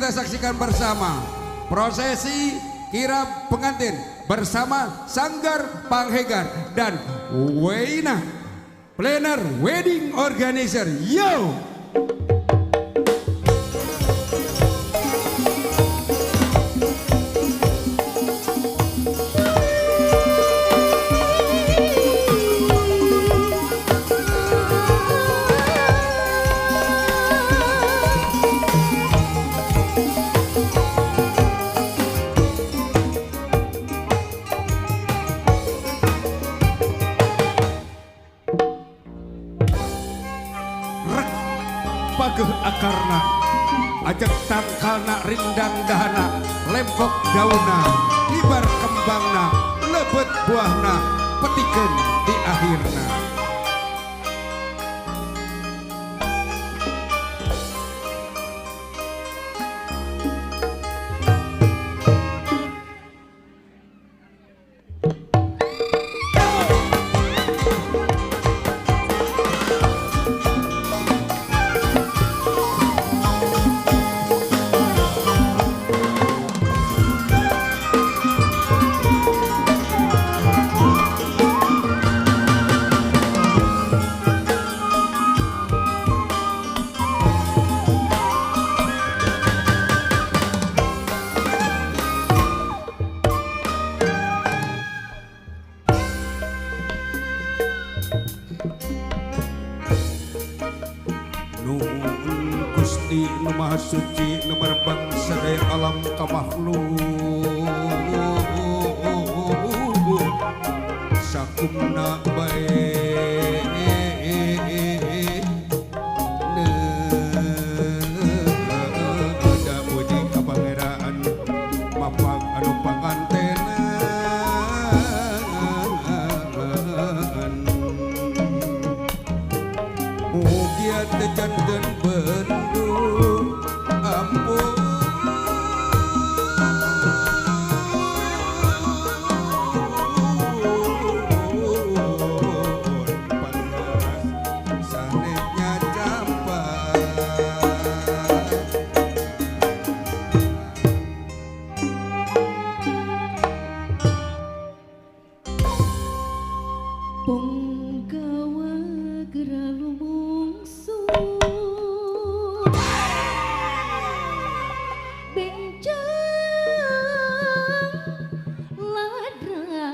kita saksikan bersama prosesi kirap pengantin bersama Sanggar Panghegar dan Weina Planner Wedding Organizer. Yo! Pageh akarna ajak tangkalna rindang dahana lempok dauna ibar kembangna lebet buahna petikeun di akhirna. Gusti nu Maha Suci nu berbangsa dari alam kamakhluk sakumna bae da puji ka pangeran mapag anu pangantenan mugia teu janten bendung ampun pangeras sanetnya campak Ponggawa geralu mungsu bencang ladra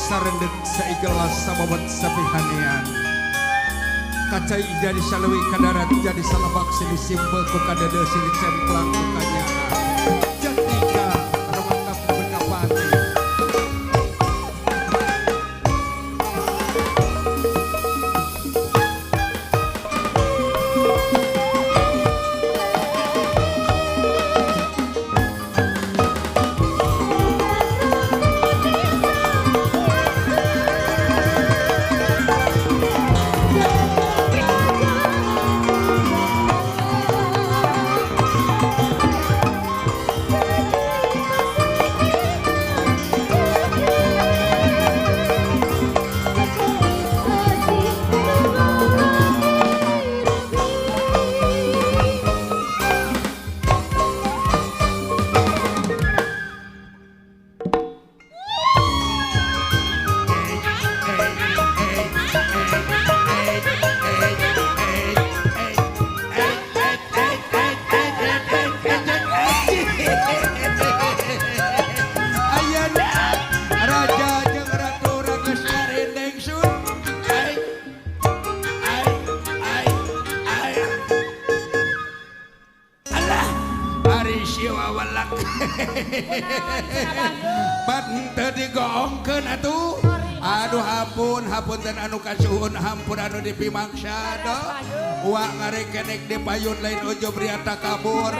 sarendek saigelas sababat sapihanian kacai jadi salawi kadarat jadi salabak sini simpel ku kadede sini cemplang ku kanyana jatika remangkap berkapati Yeah. Bante digoongkeun atuh. Aduh hapunten anu kasuhun hampur anu dipimangsa do. Uak ngarekenek di payun lain ojo briata kabur.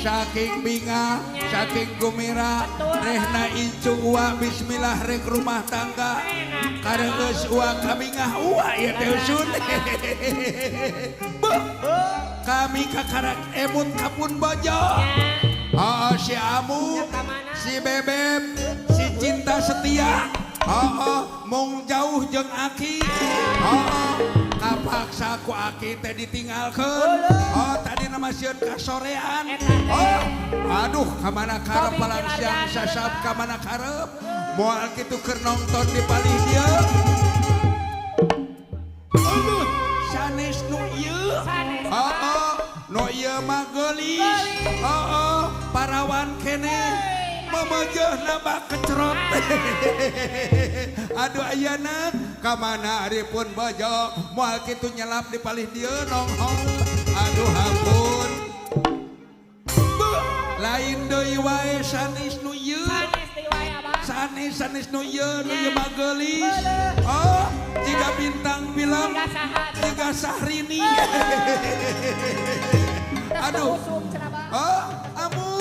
Saking binga, saking gumira, rehna incu uak bismillah rek rumah tangga. Kareus uak kabingah uak ya teh usun. Kami kakarak emut kapun bojo. Oh si Amu, si Bebeb, si Cinta Setia. Mung jauh jeung Aki. Kapaksa ku Aki teh ditinggalkeun. Tadi nama sieun kasorean. Aduh kamana karep palang siang sasab kamana karep. Moal kitu keur nonton di palih dieu. Sanes nu ieu. No ieu mah geulis. Parawan kene. Memejeuh nambah kecerot. Aduh ayeuna kamana aripun bojo moal kitu nyelap di palih dieu nonghong. Aduh ampun. Lain deui wae sanis nu ieu. Sanis nu ieu mah geulis. Jiga bintang film, jiga Sahrini. Aduh. Amu.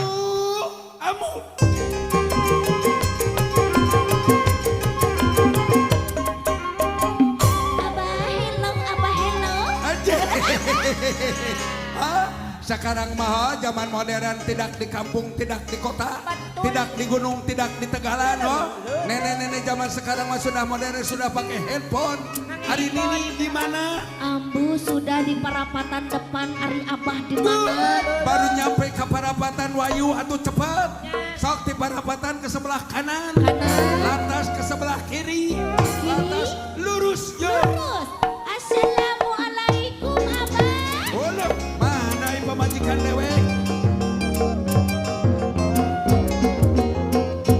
Abah hello. Sekarang mah zaman modern tidak di kampung, tidak di kota, tidak di gunung, tidak di tegalan. Nenek-nenek zaman sekarang mah sudah modern, sudah pakai handphone. Hari ini di mana? Ambu sudah di perapatan depan. Ari Abah di mana? Baru nyampe ke perapatan Wayu atau cepat. Sok di perapatan ke sebelah kanan. Lantas ke sebelah kiri. Lantas lurus yo. Assalamualaikum Abah. Uluk, mana pemajikan dewek?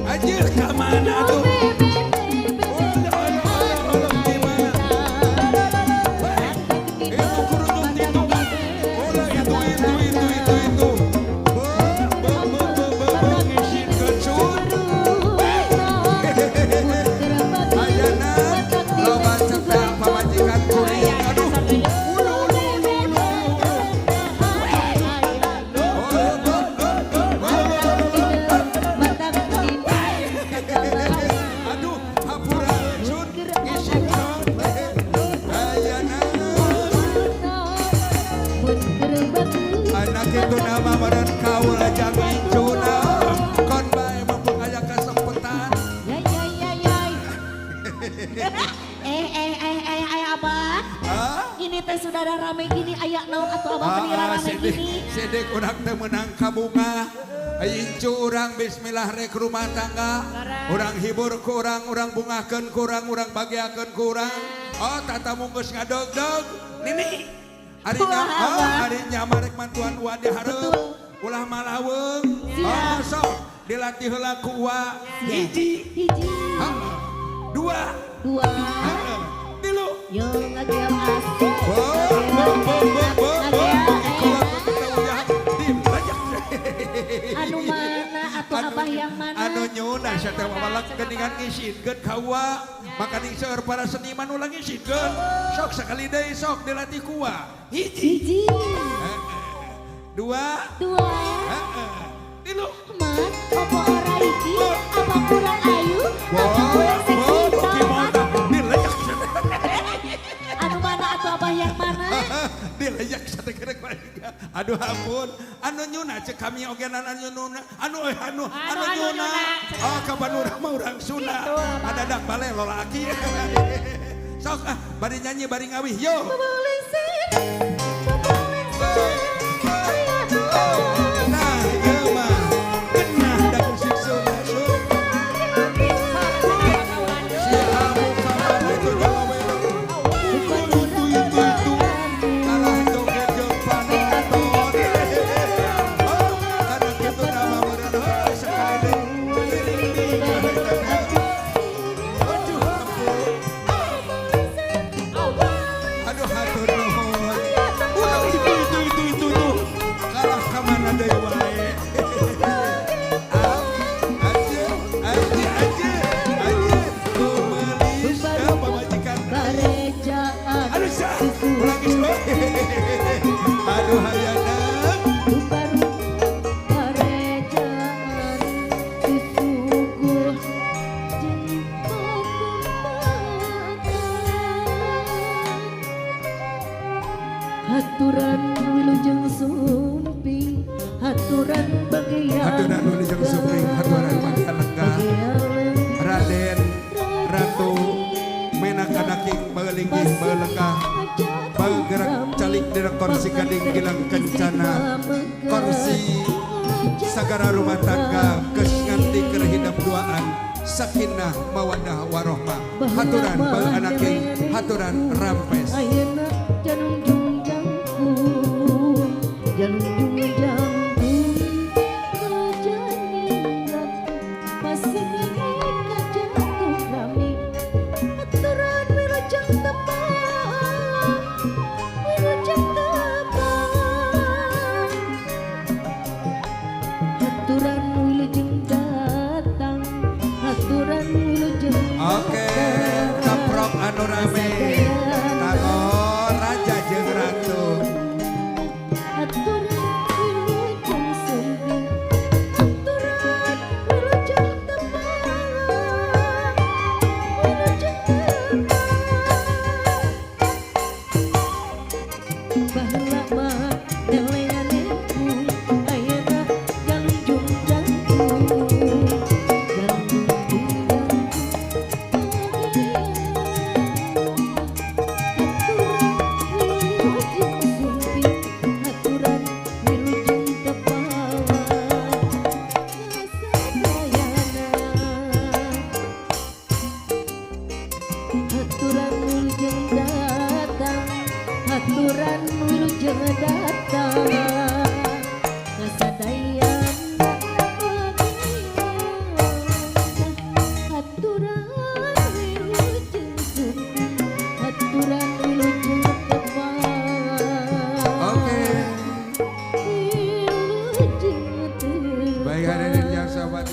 Anjir ke mana tuh? Itu nama meren kaul ajang incuna kon bae mumpung aya kesempatan. Abah. Ini teh sudah ada rame gini aya naon atuh Abah penira rame gini. Sidik urang teh meunang kabunga. Incu urang bismillah rek rumah tangga. Urang hibur ku urang bungakeun ku urang bagiakeun ku urang. Tatamu geus ngadog-dog. Nini harinya marek mantuan uwa dihareup ulah malaweung. Sok dilatih heula ku uwa. Hiji. Dua. Tilu. Yo ngageum asik. Anu mana atuh Abah yang mana? Anu nyuna sateu walak geuningan ngisieun ka uwa. Makaning seueur para seniman ulah ngisieun. Sok sakali deui sok dilatih ku uwa. Hiji. Dua. Tilu. Mas, opo ora hiji? Apa kurang ayu? Apa kurang seksi? Anu mana atuh Abah yang mana? Dileyak sate kerek mereka. Aduh ampun. Anu nyuna cek kami ogenan anu nyuna. Anu nyuna. Kapan urang mah urang Sunda. Ada dak bale lolaki. Sok bari nyanyi bari ngawih yo. Nah, ieu mah genah da musik Sunda. Si Amu kapan itu gawe. Kalah joget jeung panaton. Karena kitu nama meureun sekali aduh hatur nuhun. haturan wilujeng sumping haturan bagian haturan wilujeng sumping haturan bagian lenggah Raden Ratu menakadaking bagelinggih bagelenggah bagerak calik dina kursi gading gilang kencana kursi sagara rumah tangga geus nganti keur hidup duaan sakinah mawadah warohmah haturan bageanaking haturan rampes ayeuna janunjung jangkung janunjung jangkung kajaningan masih kajatuh kami haturan wilujeng tepang wilujeng tepang haturan wilujeng datang haturan wilujeng oke kaprok anu rame kanggo raja jeung ratu haturan wilujeng sumping haturan wilujeng tepang wilujeng tepang baheula mah deleanku ayeuna galunjung jangkung galunjung haturan wilujeng datang haturan wilujeng datang kasadayan haturan wilujeng sumping haturan wilujeng tepang oke wilujeng tepang baik hadirin yang sahabat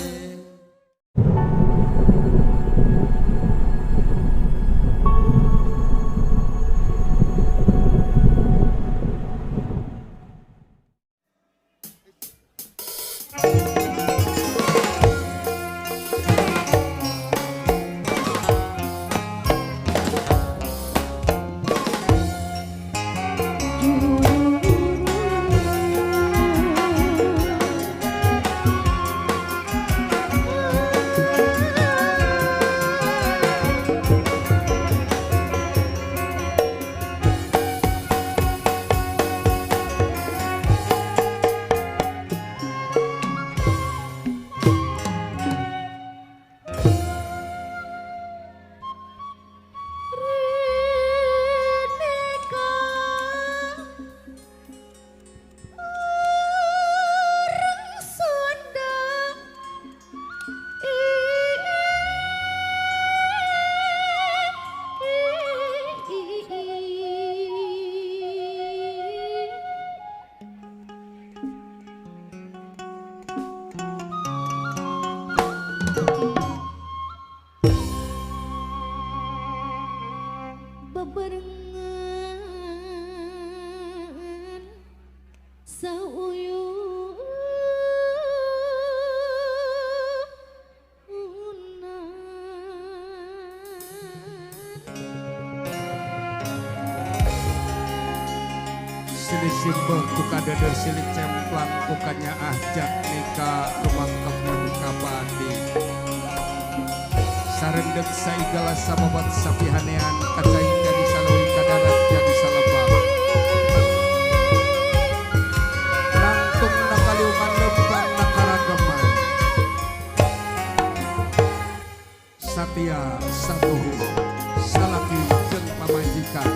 bebarengan silih simbol kukadada silih cemplang kukanya ahjat nikah rumah kebun kabadi sarendek saigala sababat sapihanean kacaing jadi salawi kadarat jadi salabah langtung nakaliuman lembang nakaragaman satia satuhu salaki jeung pamajikan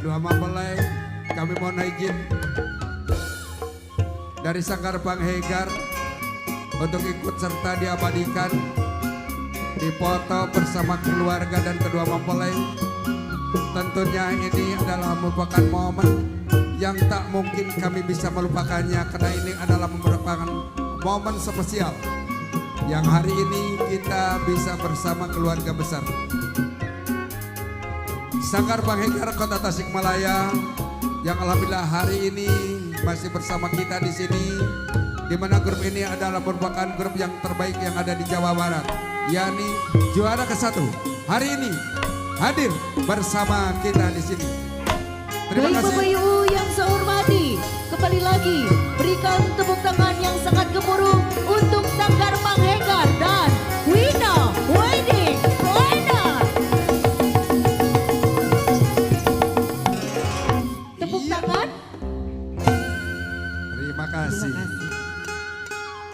kedua mempelai kami mohon izin dari Sanggar Panghegar untuk ikut serta diabadikan, dipoto bersama keluarga dan kedua mempelai. Tentunya ini adalah merupakan momen yang tak mungkin kami bisa melupakannya, karena ini adalah merupakan momen spesial yang hari ini kita bisa bersama keluarga besar Sanggar Panghegar Kota Tasikmalaya yang alhamdulillah hari ini masih bersama kita di sini, di mana grup ini adalah merupakan grup yang terbaik yang ada di Jawa Barat, yakni juara ke-1 hari ini hadir bersama kita di sini. Terima Baik kasih. Bapak Ibu yang saya hormati, kembali lagi berikan tepuk tangan yang sangat gemuruh untuk Sanggar Panghegar dan Wina Wedding Planner. Tepuk tangan. Terima kasih.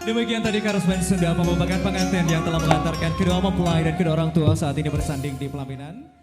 Demikian tadi Karosmen Sunda merupakan pengantin yang telah mengantarkan kedua mempelai dan kedua orang tua saat ini bersanding di pelaminan.